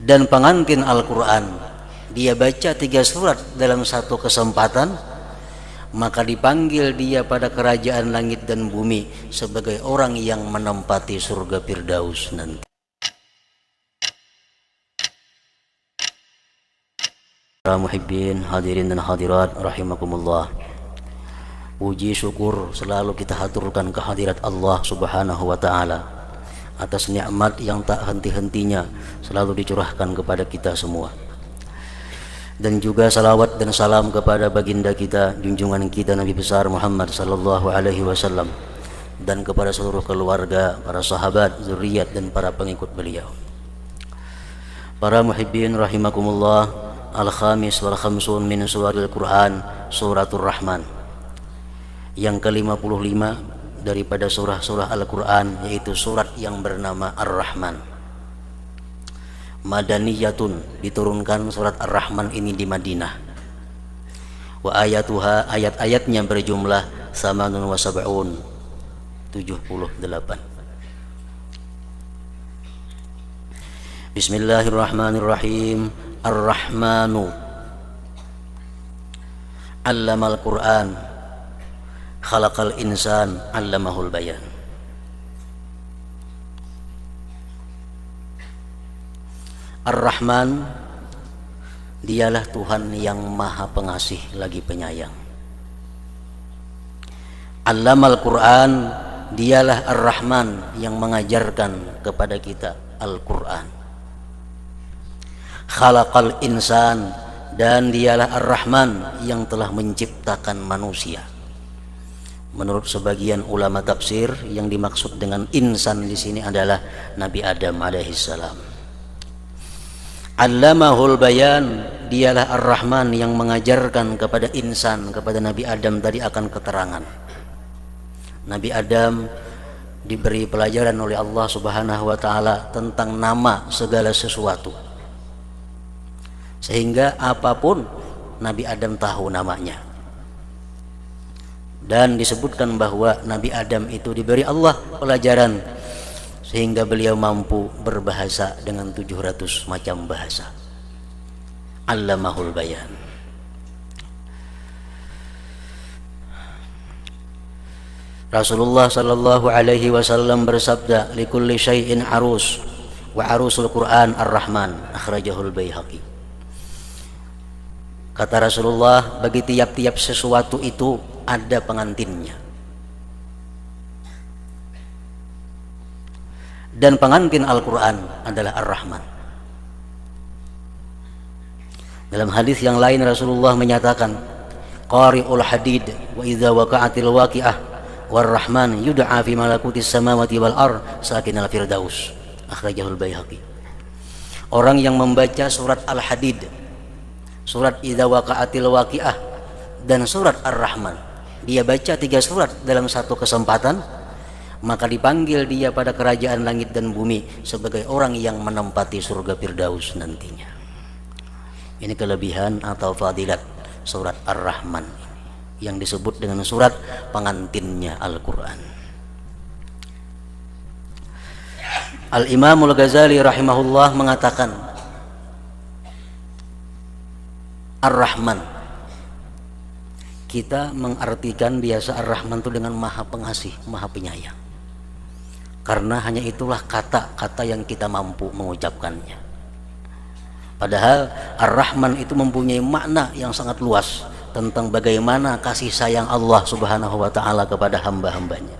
dan pengantin Al-Quran, dia baca 3 surat dalam satu kesempatan, maka dipanggil dia pada kerajaan langit dan bumi sebagai orang yang menempati surga Firdaus nanti. Para muhibbin, hadirin dan hadirat rahimakumullah, puji syukur selalu kita haturkan kehadirat Allah Subhanahu wa ta'ala atas nikmat yang tak henti-hentinya selalu dicurahkan kepada kita semua. Dan juga salawat dan salam kepada baginda kita, junjungan kita Nabi besar Muhammad sallallahu alaihi wasallam, dan kepada seluruh keluarga, para sahabat, zuriat dan para pengikut beliau. Para muhibbin rahimakumullah, al-khamis wal khamsun min suril Quran, suratul Rahman, yang ke-55 daripada surah-surah Al-Quran, yaitu surat yang bernama Ar-Rahman. Madaniyatun, diturunkan surat Ar-Rahman ini di Madinah. Wa ayatuha, ayat-ayatnya berjumlah samanun wa sab'un, 78. Bismillahirrahmanirrahim. Ar-Rahmanu allamal Qur'an, khalaqal insan, allamahul bayan. Ar-Rahman, dialah Tuhan yang maha pengasih lagi penyayang. Allamal Quran, dialah Ar-Rahman yang mengajarkan kepada kita Al-Quran. Khalaqal insan, dan dialah Ar-Rahman yang telah menciptakan manusia. Menurut sebagian ulama tafsir, yang dimaksud dengan insan di sini adalah Nabi Adam alaihissalam. Allamahul bayan, dialah Ar-Rahman yang mengajarkan kepada insan, kepada Nabi Adam tadi akan keterangan. Nabi Adam diberi pelajaran oleh Allah Subhanahu wa ta'ala tentang nama segala sesuatu, sehingga apapun Nabi Adam tahu namanya. Dan disebutkan bahwa Nabi Adam itu diberi Allah pelajaran sehingga beliau mampu berbahasa dengan 700 macam bahasa. Allamahul bayan. Rasulullah sallallahu alaihi wasallam bersabda, likulli syai'in arus, wa arusul Quran Ar-Rahman, akhrajahul Baihaqi. Kata Rasulullah, bagi tiap-tiap sesuatu itu ada pengantinnya. Dan pengantin Al-Quran adalah Ar-Rahman. Dalam hadis yang lain Rasulullah menyatakan, qari'ul hadid wa idza waqa'atil waqi'ah war-Rahman yud'a fi malakutis samawati wal ard sakinal firdaus, akhrajahul Baihaqi. Orang yang membaca surat Al-Hadid, surat idza waqa'atil waqi'ah, dan surat Ar-Rahman, dia baca 3 surat dalam satu kesempatan, maka dipanggil dia pada kerajaan langit dan bumi sebagai orang yang menempati surga Firdaus nantinya. Ini kelebihan atau fadilat surat Ar-Rahman yang disebut dengan surat pengantinnya Al-Quran. Al-Imamul Ghazali rahimahullah mengatakan, Ar-Rahman, kita mengartikan biasa Ar-Rahman itu dengan maha pengasih, maha penyayang, karena hanya itulah kata-kata yang kita mampu mengucapkannya. Padahal Ar-Rahman itu mempunyai makna yang sangat luas tentang bagaimana kasih sayang Allah Subhanahu wa ta'ala kepada hamba-hambanya.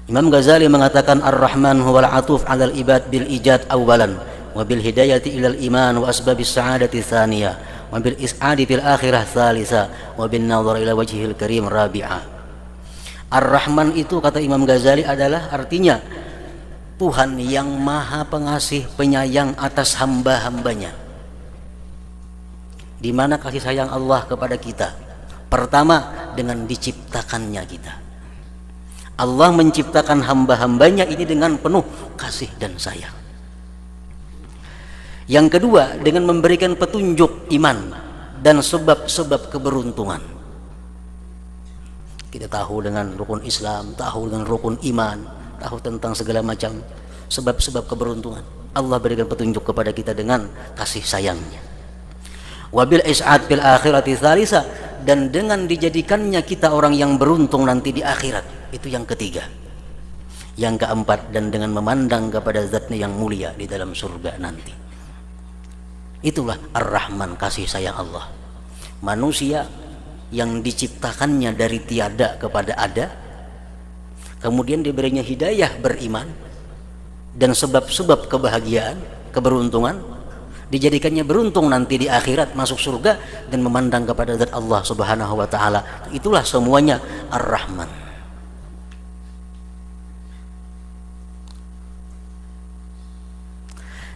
Imam Ghazali mengatakan, Ar-Rahman huwal atuf 'alal ibad bil ijad awalan wa bil hidayati ilal iman wa asbabis sa'adati tsaniyah wa bil is'adi fil akhirah tsalitsah wa bin nazar ila wajhil karim rabi'ah. Ar-Rahman itu, kata Imam Ghazali, adalah artinya Tuhan yang maha pengasih penyayang atas hamba-hambanya. Di mana kasih sayang Allah kepada kita? Pertama, dengan diciptakannya kita. Allah menciptakan hamba-hambanya ini dengan penuh kasih dan sayang. Yang kedua, dengan memberikan petunjuk iman dan sebab-sebab keberuntungan. Kita tahu dengan rukun Islam, tahu dengan rukun iman, tahu tentang segala macam sebab-sebab keberuntungan. Allah berikan petunjuk kepada kita dengan kasih sayangnya. Wabil is'ad fil akhirati tsalisa, dan dengan dijadikannya kita orang yang beruntung nanti di akhirat, itu yang ketiga. Yang keempat, dan dengan memandang kepada zatnya yang mulia di dalam surga nanti. Itulah Ar-Rahman, kasih sayang Allah. Manusia yang diciptakannya dari tiada kepada ada, kemudian diberinya hidayah beriman dan sebab-sebab kebahagiaan, keberuntungan, dijadikannya beruntung nanti di akhirat masuk surga dan memandang kepada zat Allah Subhanahu wa taala. Itulah semuanya Ar-Rahman.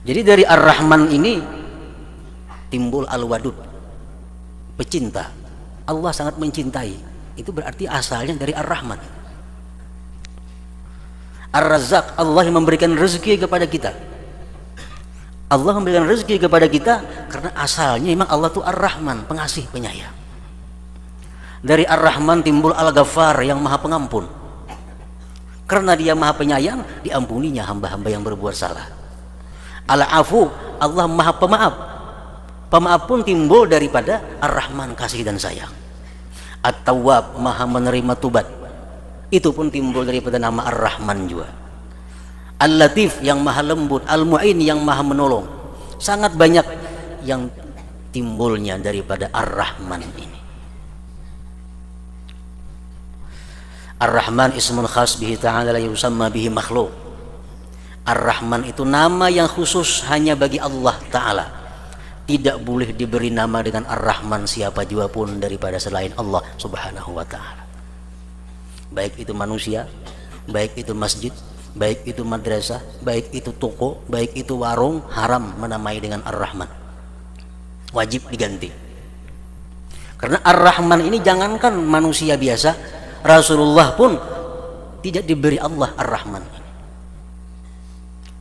Jadi dari Ar-Rahman ini timbul Al-Wadud, pecinta. Allah sangat mencintai. Itu berarti asalnya dari Ar-Rahman. Ar-Razzaq, Allah yang memberikan rezeki kepada kita. Allah memberikan rezeki kepada kita karena asalnya memang Allah itu Ar-Rahman, pengasih, penyayang. Dari Ar-Rahman timbul Al-Ghaffar, yang maha pengampun. Karena dia maha penyayang, diampuninya hamba-hamba yang berbuat salah. Al-Afu, Allah maha pemaaf. Pemaaf pun timbul daripada Ar-Rahman, kasih dan sayang. At-Tawwab, maha menerima tubat. Itu pun timbul daripada nama Ar-Rahman juga. Al-Latif, yang maha lembut. Al-Mu'in, yang maha menolong. Sangat banyak yang timbulnya daripada Ar-Rahman ini. Ar-Rahman ismun khas bihi ta'ala la yusamma bihi makhluk. Ar-Rahman itu nama yang khusus hanya bagi Allah Ta'ala. Tidak boleh diberi nama dengan Ar-Rahman siapa juga pun daripada selain Allah Subhanahu wa Ta'ala. Baik itu manusia, baik itu masjid, baik itu madrasah, baik itu toko, baik itu warung, haram menamai dengan Ar-Rahman. Wajib diganti. Karena Ar-Rahman ini jangankan manusia biasa, Rasulullah pun tidak diberi Allah Ar-Rahman.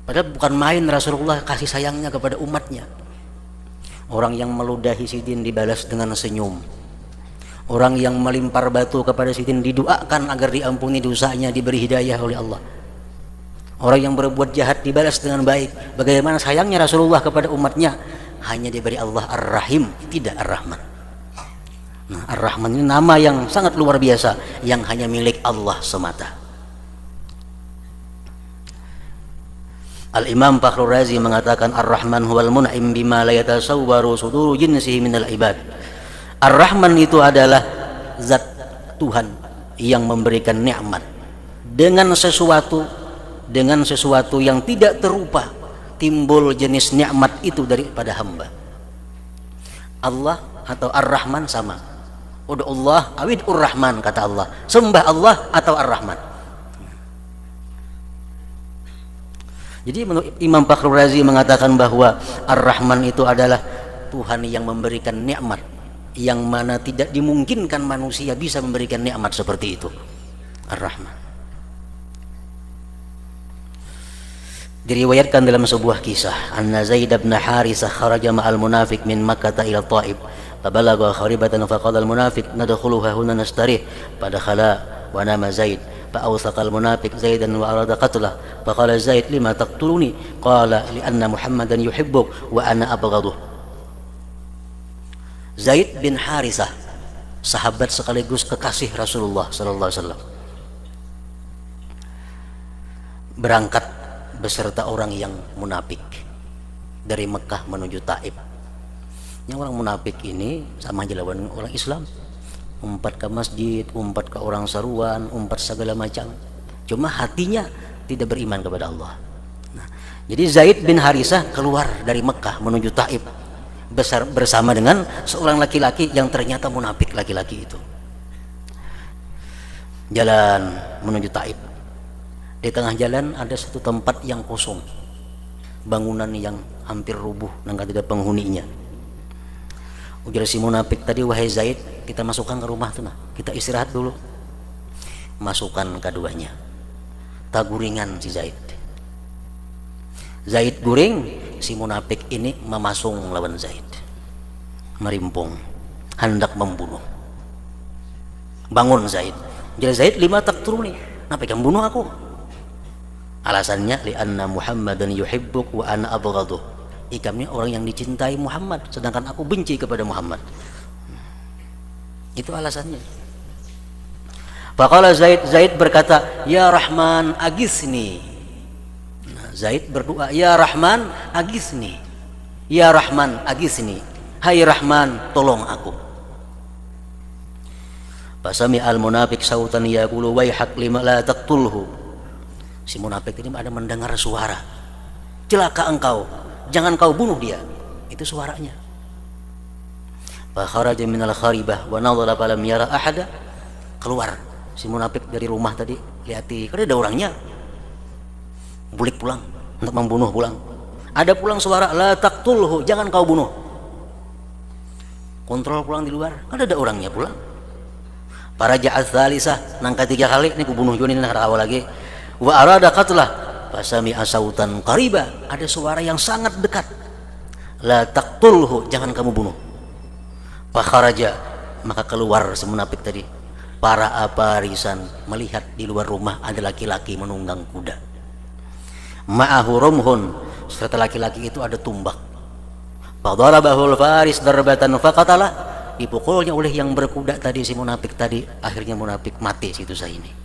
Padahal bukan main Rasulullah kasih sayangnya kepada umatnya. Orang yang meludahi sidin dibalas dengan senyum. Orang yang melimpar batu kepada sidin didoakan agar diampuni dosanya, diberi hidayah oleh Allah. Orang yang berbuat jahat dibalas dengan baik. Bagaimana sayangnya Rasulullah kepada umatnya? Hanya diberi Allah Ar-Rahim, tidak Ar-Rahman. Nah, Ar-Rahman ini nama yang sangat luar biasa, yang hanya milik Allah semata. Al-Imam Fakhrur Razi mengatakan Ar-Rahman huwal mun'im bima la yatasawwaru suduru jinsihi minal ibad. Ar-Rahman itu adalah zat Tuhan yang memberikan nikmat dengan sesuatu yang tidak terupa, timbul jenis nikmat itu daripada hamba. Allah atau Ar-Rahman sama. Ud'ullah awid'ur Rahman, kata Allah. Sembah Allah atau Ar-Rahman. Jadi Imam Fakhrur Razi mengatakan bahwa Ar-Rahman itu adalah Tuhan yang memberikan nikmat, yang mana tidak dimungkinkan manusia bisa memberikan nikmat seperti itu. Ar-Rahman. Diriwayatkan dalam sebuah kisah, anna Zaid bin Harisah kharaja ma'al munafiq min Makkah ila Taif, fabalagha kharibatan faqala al-munafiq nadkhuluha huna nastarih, fadakhala wa nama Zaid فأوثق المنافق زيدا وأراد قتله فقال زيد لما تقتلني قال لأن محمدا يحبك وأنا أبغضه. Zaid bin Harisah, sahabat sekaligus kekasih Rasulullah sallallahu alaihi wasallam, berangkat beserta orang yang munafik dari Mekah menuju Taif. Yang orang munafik ini sama aja lawan orang Islam. Umpat ke masjid, umpat ke orang seruan, umpat segala macam. Cuma hatinya tidak beriman kepada Allah. Nah, jadi Zaid bin Harisah keluar dari Mekah menuju Taif bersama dengan seorang laki-laki yang ternyata munafik laki-laki itu. Jalan menuju Taif. Di tengah jalan ada satu tempat yang kosong, bangunan yang hampir rubuh dan tidak ada penghuninya. Ujar si munafik tadi, wahai Zaid, kita masukkan ke rumah tuh, nah kita istirahat dulu. Masukkan keduanya, taguringan si Zaid. Zaid guring, si munafik ini memasung lawan Zaid, merimpung, hendak membunuh. Bangun Zaid. Jadi Zaid, lima taqtuluni, kenapa kamu bunuh aku? Alasannya li'anna Muhammadan yuhibbuk wa ana abghaduh. Kami orang yang dicintai Muhammad, sedangkan aku benci kepada Muhammad. Itu alasannya. Faqala Zaid berkata, ya Rahman agisni. Nah, Zaid berdoa, ya Rahman agisni. Ya Rahman agisni. Hai Rahman, tolong aku. Fasami al munafiq sautan yaqulu waihak lima la taqtulhu. Si munafik ini ada mendengar suara, celaka engkau, jangan kau bunuh dia. Itu suaranya. Fa kharaja minal kharibah wa nadhara falam yara ahada. Keluar si munafik dari rumah tadi, lihati, kan ada orangnya. Bulik pulang untuk membunuh pulang. Ada pulang suara la taqtulhu, jangan kau bunuh. Kontrol pulang di luar, kan ada orangnya pulang. Para ja'at thalisah, nang ketiga kali ini ku bunuh Joni, nang awal lagi. Wa arada qatlah fasami asautan qariba, ada suara yang sangat dekat. La taqtulhu, jangan kamu bunuh. Fa kharaja, maka keluar si munafik tadi. Para aparisan melihat di luar rumah ada laki-laki menunggang kuda. Ma'ahu rumhun, serta laki-laki itu ada tumbak. Fadharabahul faris darbatan faqatalah, dipukulnya oleh yang berkuda tadi si munafik tadi, akhirnya munafik mati situ saya ini.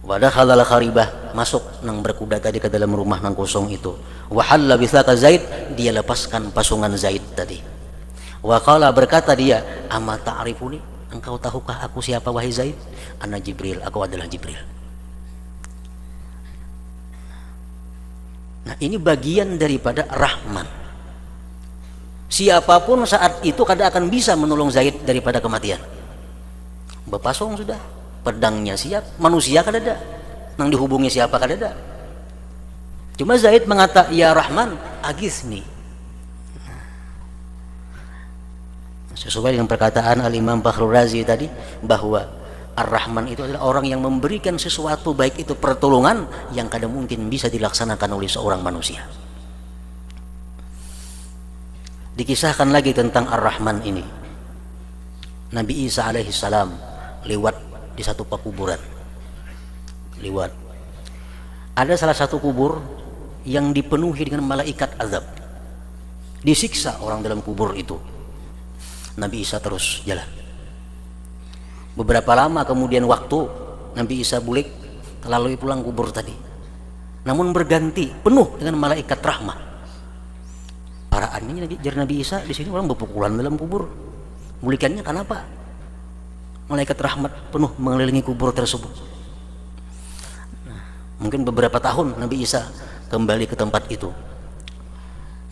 Wadakhala al-kharibah, masuk nang berkuda tadi ke dalam rumah nang kosong itu. Wa halla bisaka Zaid, dia lepaskan pasungan Zaid tadi. Wa qala, berkata dia, ama ta'rifuni, engkau tahukah aku siapa wahai Zaid? Ana Jibril, aku adalah Jibril. Nah, ini bagian daripada Rahman. Siapapun saat itu kada akan bisa menolong Zaid daripada kematian. Bepasong sudah, pedangnya siap, manusia kada ada, nang dihubungi siapa kada ada. Cuma Zaid mengata, ya Rahman agisni. Sesuai dengan perkataan Al-Imam Fakhrul Razi tadi, bahwa Ar-Rahman itu adalah orang yang memberikan sesuatu, baik itu pertolongan yang kadang mungkin bisa dilaksanakan oleh seorang manusia. Dikisahkan lagi tentang Ar-Rahman ini. Nabi Isa alaihissalam lewat di satu pekuburan. Lewat. Ada salah satu kubur yang dipenuhi dengan malaikat azab. Disiksa orang dalam kubur itu. Nabi Isa terus jalan. Beberapa lama kemudian waktu, Nabi Isa bulik melalui pulang kubur tadi. Namun berganti penuh dengan malaikat rahmah. Para anehnya Nabi Isa di sini orang berpukulan dalam kubur. Bulikannya kenapa? Malaikat rahmat penuh mengelilingi kubur tersebut. Nah, mungkin beberapa tahun Nabi Isa kembali ke tempat itu.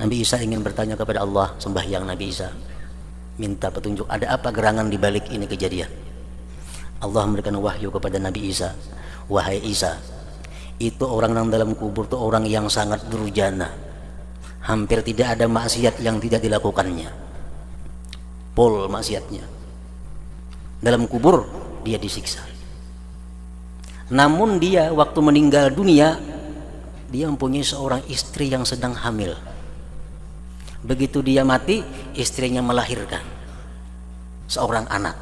Nabi Isa ingin bertanya kepada Allah, sembahyang Nabi Isa, minta petunjuk, ada apa gerangan di balik ini kejadian. Allah memberikan wahyu kepada Nabi Isa, wahai Isa, itu orang yang dalam kubur itu orang yang sangat durjana, hampir tidak ada maksiat yang tidak dilakukannya, pol maksiatnya. Dalam kubur dia disiksa. Namun dia waktu meninggal dunia, dia mempunyai seorang istri yang sedang hamil. Begitu dia mati, istrinya melahirkan seorang anak.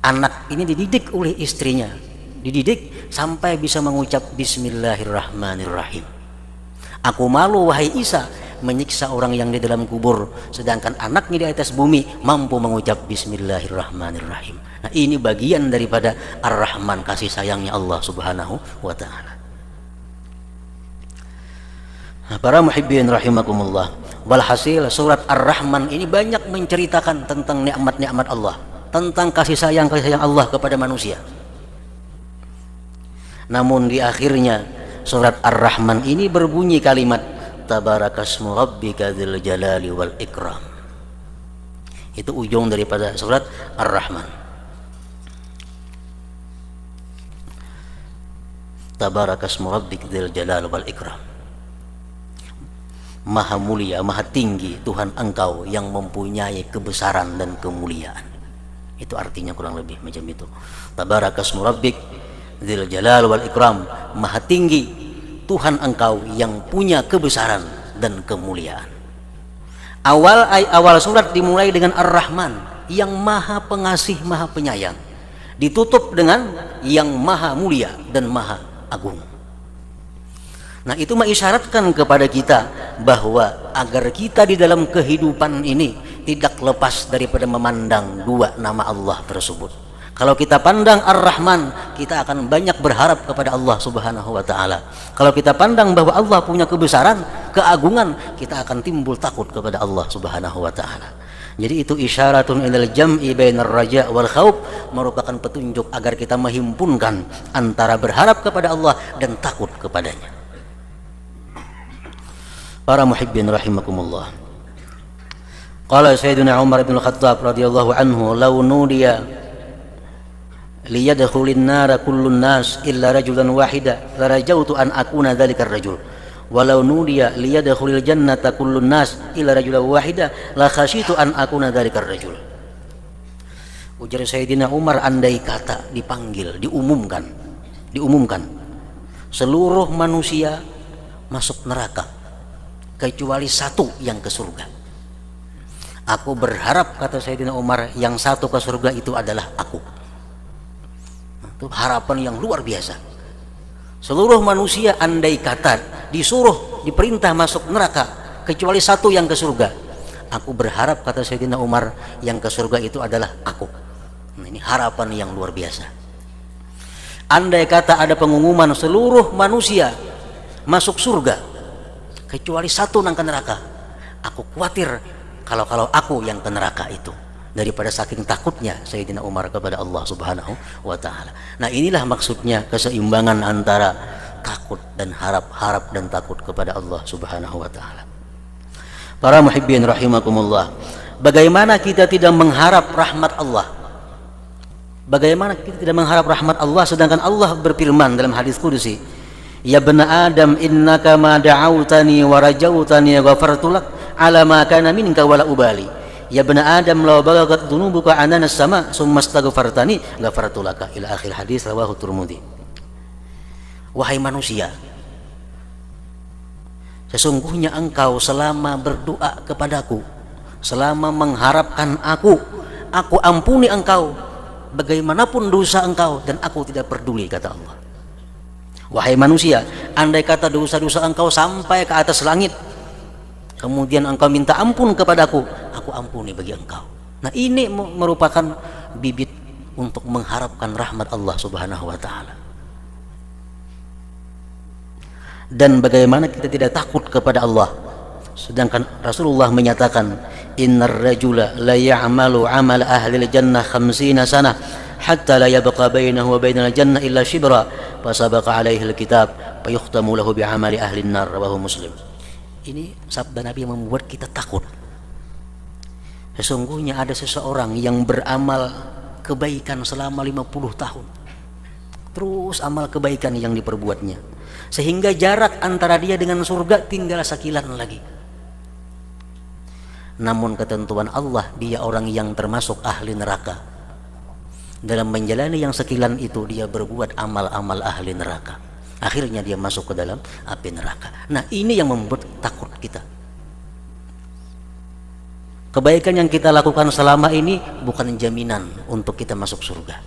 Anak ini dididik oleh istrinya, dididik sampai bisa mengucap Bismillahirrahmanirrahim. Aku malu wahai Isa menyiksa orang yang di dalam kubur, sedangkan anaknya di atas bumi mampu mengucap Bismillahirrahmanirrahim. Nah, ini bagian daripada Ar-Rahman, kasih sayangnya Allah subhanahu wa ta'ala. Nah, para muhibbin rahimakumullah, walhasil surat Ar-Rahman ini banyak menceritakan tentang nikmat-nikmat Allah, tentang kasih sayang Allah kepada manusia. Namun di akhirnya surat Ar-Rahman ini berbunyi kalimat Tabarakasmu rabbika dzil jalali wal ikram. Itu ujung daripada surat Ar-Rahman. Tabarakasmu rabbika dzil jalali wal ikram. Maha mulia, maha tinggi Tuhan engkau yang mempunyai kebesaran dan kemuliaan. Itu artinya kurang lebih macam itu. Tabarakasmu rabbik dzil jalal wal ikram. Maha tinggi Tuhan engkau yang punya kebesaran dan kemuliaan. Awal surat dimulai dengan Ar-Rahman, yang maha pengasih, maha penyayang. ditutup dengan yang maha mulia dan maha agung. Nah, itu mengisyaratkan kepada kita bahwa agar kita di dalam kehidupan ini tidak lepas daripada memandang dua nama Allah tersebut. Kalau kita pandang Ar-Rahman, kita akan banyak berharap kepada Allah Subhanahu wa taala. Kalau kita pandang bahwa Allah punya kebesaran, keagungan, kita akan timbul takut kepada Allah Subhanahu wa taala. Jadi itu isyaratun ilal jam'i bainar raja wal khauf, merupakan petunjuk agar kita menghimpunkan antara berharap kepada Allah dan takut kepadanya. Para muhibbin rahimakumullah. Qala Sayyidina Umar bin Khattab radhiyallahu anhu, "Law nudiya liyadkhulin nara kullun nas illa rajulan wahida la rajautu an akuna dzalikar rajul. Walau nudiya liyadkhulil jannata kullun nas illa rajulan wahida la khasyitu an akuna dzalikar rajul." Ujar Sayyidina Umar, andai kata dipanggil, diumumkan seluruh manusia masuk neraka kecuali satu yang ke surga, aku berharap, kata Sayyidina Umar, yang satu ke surga itu adalah aku. Itu harapan yang luar biasa. Seluruh manusia andai kata disuruh, diperintah masuk neraka kecuali satu yang ke surga, aku berharap, kata Sayyidina Umar, yang ke surga itu adalah aku. Nah, ini harapan yang luar biasa. Andai kata ada pengumuman seluruh manusia masuk surga kecuali satu nang ke neraka, aku khawatir kalau aku yang ke neraka itu, daripada saking takutnya Sayyidina Umar kepada Allah Subhanahu wa taala. Nah, inilah maksudnya keseimbangan antara takut dan harap dan takut kepada Allah Subhanahu wa taala. Para muhibbin rahimakumullah, bagaimana kita tidak mengharap rahmat Allah? Bagaimana kita tidak mengharap rahmat Allah sedangkan Allah berfirman dalam hadis qudsi, "Ya bena Adam, innaka ma da'autani wa rajautani ghafartu lak ala ma kana minka wala ubali. Ya bena Adam, law balagat dhunubuka anana sama summa astaghfartani ghafartu laka." Ila akhir hadis, rawahu Tirmidzi. Wahai manusia, sesungguhnya engkau selama berdoa kepadaku, selama mengharapkan aku ampuni engkau bagaimanapun dosa engkau, dan aku tidak peduli, kata Allah. Wahai manusia, andai kata dosa-dosa engkau sampai ke atas langit, kemudian engkau minta ampun kepadaku, aku ampuni bagi engkau. Nah, ini merupakan bibit untuk mengharapkan rahmat Allah Subhanahu wa taala. Dan bagaimana kita tidak takut kepada Allah, sedangkan Rasulullah menyatakan, innar rajula la ya'malu 'amal ahli al-jannah 50 sanah hatta la yabqa bainahu wa bainal jannah illa shibra fa sabaqa alaihi al-kitab fa yukhtamu lahu bi'amali ahli an-nar, rawahu Muslim. Ini sabda Nabi yang membuat kita takut. Sesungguhnya ada seseorang yang beramal kebaikan selama 50 tahun, terus amal kebaikan yang diperbuatnya, sehingga jarak antara dia dengan surga tinggal sekilan lagi. Namun ketentuan Allah, dia orang yang termasuk ahli neraka. Dalam menjalani yang sekilan itu, dia berbuat amal-amal ahli neraka. Akhirnya dia masuk ke dalam api neraka. Nah, ini yang membuat takut kita. Kebaikan yang kita lakukan selama ini bukan jaminan untuk kita masuk surga.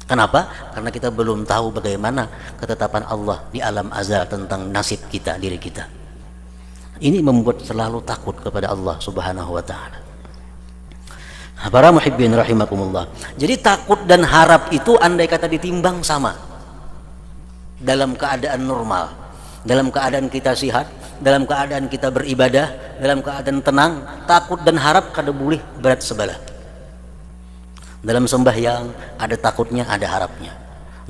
Kenapa? Karena kita belum tahu bagaimana ketetapan Allah di alam azal tentang nasib kita, diri kita. Ini membuat selalu takut kepada Allah Subhanahu wa taala. Para muhibbin rahimakumullah. Jadi takut dan harap itu andai kata ditimbang sama, dalam keadaan normal, dalam keadaan kita sehat, dalam keadaan kita beribadah, dalam keadaan tenang, takut dan harap kada boleh berat sebelah. Dalam sembahyang ada takutnya, ada harapnya.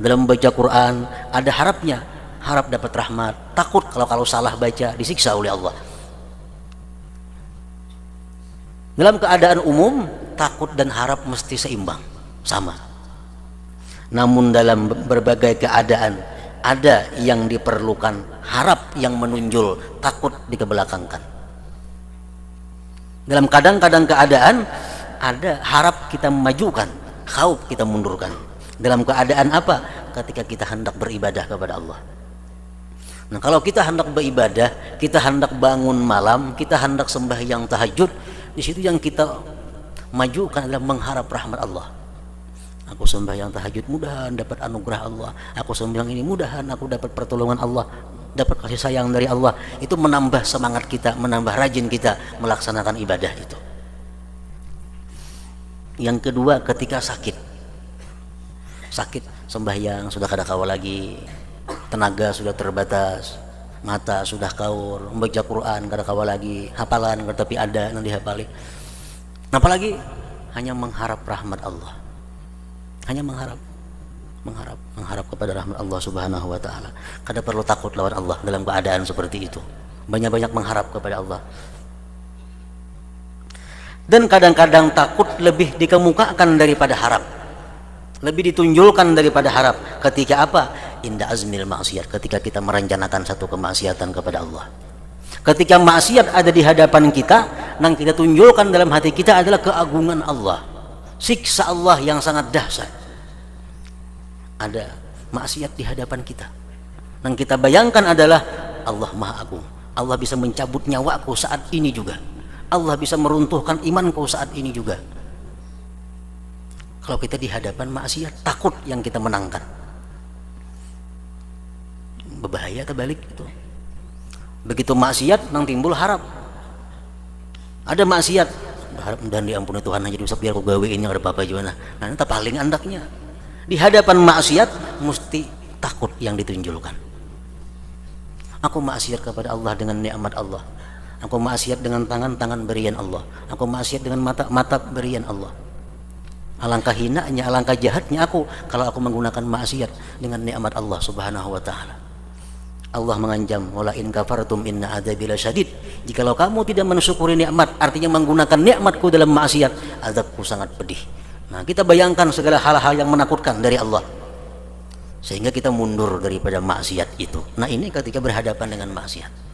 Dalam baca Quran ada harapnya, harap dapat rahmat, takut kalau salah baca disiksa oleh Allah. Dalam keadaan umum, takut dan harap mesti seimbang, sama. Namun dalam berbagai keadaan ada yang diperlukan harap yang menunjul, takut dikebelakangkan. Dalam kadang-kadang keadaan ada harap kita memajukan, khauf kita mundurkan. Dalam keadaan apa? Ketika kita hendak beribadah kepada Allah. Nah, kalau kita hendak beribadah, kita hendak bangun malam, kita hendak sembahyang tahajud, di situ yang kita majukan adalah mengharap rahmat Allah. Aku sembahyang tahajud, mudahan dapat anugerah Allah. Aku sembahyang ini, mudahan aku dapat pertolongan Allah, dapat kasih sayang dari Allah. Itu menambah semangat kita, menambah rajin kita melaksanakan ibadah itu. Yang kedua, ketika sakit, sembahyang sudah kada kawa lagi, tenaga sudah terbatas, mata sudah kaur, membaca Quran kada kawa lagi, hafalan tapi ada nanti hafali. Apalagi hanya mengharap rahmat Allah, hanya mengharap kepada rahmat Allah Subhanahu wa taala. Kada perlu takut lawan Allah dalam keadaan seperti itu. Banyak-banyak mengharap kepada Allah. Dan kadang-kadang takut lebih dikemukakan daripada harap, lebih ditunjukkan daripada harap. Ketika apa? Inda azmil maksiat, ketika kita merencanakan satu kemaksiatan kepada Allah. Ketika maksiat ada di hadapan kita, yang kita tunjukkan dalam hati kita adalah keagungan Allah, siksa Allah yang sangat dahsyat. Ada maksiat di hadapan kita, yang kita bayangkan adalah Allah Maha Agung. Allah bisa mencabut nyawaku saat ini juga. Allah bisa meruntuhkan imanku saat ini juga. Kalau kita di hadapan maksiat, takut yang kita menangkan. Berbahaya terbalik itu. Begitu maksiat, nang timbul harap. Ada maksiat, berharap dan diampuni Tuhan aja bisa biar aku gawe ini ada apa-apa juga. Nah, itu paling andaknya. Di hadapan maksiat mesti takut yang ditunjukkan. Aku maksiat kepada Allah dengan nikmat Allah. Aku maksiat dengan tangan berian Allah. Aku maksiat dengan mata berian Allah. Alangkah hinanya, alangkah jahatnya aku kalau aku menggunakan maksiat dengan nikmat Allah Subhanahu wa taala. Allah mengancam, wala in kafartum inna adzabi lasyadid. Jikalau kamu tidak mensyukuri nikmat, artinya menggunakan nikmatku dalam maksiat, azabku sangat pedih. Nah, kita bayangkan segala hal-hal yang menakutkan dari Allah, sehingga kita mundur daripada maksiat itu. Nah, ini ketika berhadapan dengan maksiat.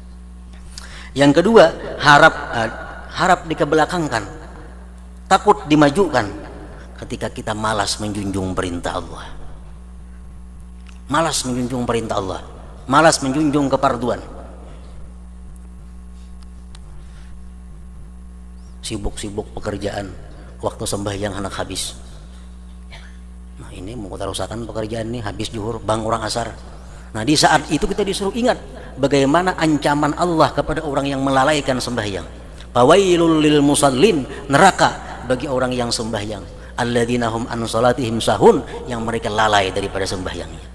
Yang kedua, harap dikebelakangkan, takut dimajukan ketika kita malas menjunjung perintah Allah. Malas menjunjung perintah Allah, malas menjunjung keparduan. Sibuk-sibuk pekerjaan, waktu sembahyang anak habis. Nah, ini mau kita rusakan pekerjaan ini, habis zuhur, bang orang asar. Nah, di saat itu kita disuruh ingat bagaimana ancaman Allah kepada orang yang melalaikan sembahyang. Fawailul lil musallin, neraka bagi orang yang sembahyang. Alladzina hum an salatihim sahun, yang mereka lalai daripada sembahyangnya.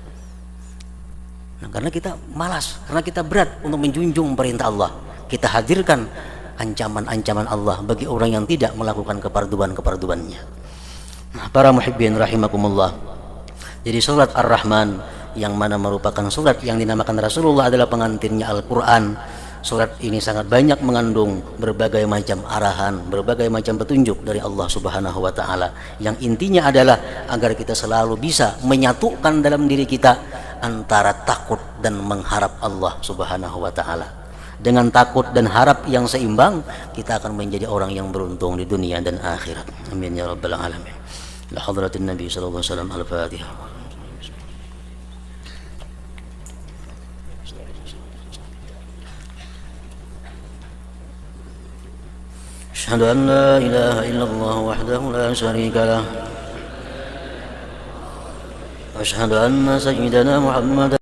Nah, karena kita malas, karena kita berat untuk menjunjung perintah Allah, kita hadirkan ancaman-ancaman Allah bagi orang yang tidak melakukan keparduan-keparduannya. Nah, para muhibbin rahimakumullah. Jadi surat Ar-Rahman, yang mana merupakan surat yang dinamakan Rasulullah adalah pengantinnya Al-Quran. Surat ini sangat banyak mengandung berbagai macam arahan, berbagai macam petunjuk dari Allah Subhanahu wa taala, yang intinya adalah agar kita selalu bisa menyatukan dalam diri kita antara takut dan mengharap Allah Subhanahu wa taala. Dengan takut dan harap yang seimbang, kita akan menjadi orang yang beruntung di dunia dan akhirat. Amin ya rabbal alamin. La hadratin Nabi sallallahu alaihi wasallam. Al-Fatihah. أشهد أن لا إله إلا الله وحده لا شريك له وأشهد أن سيدنا محمدا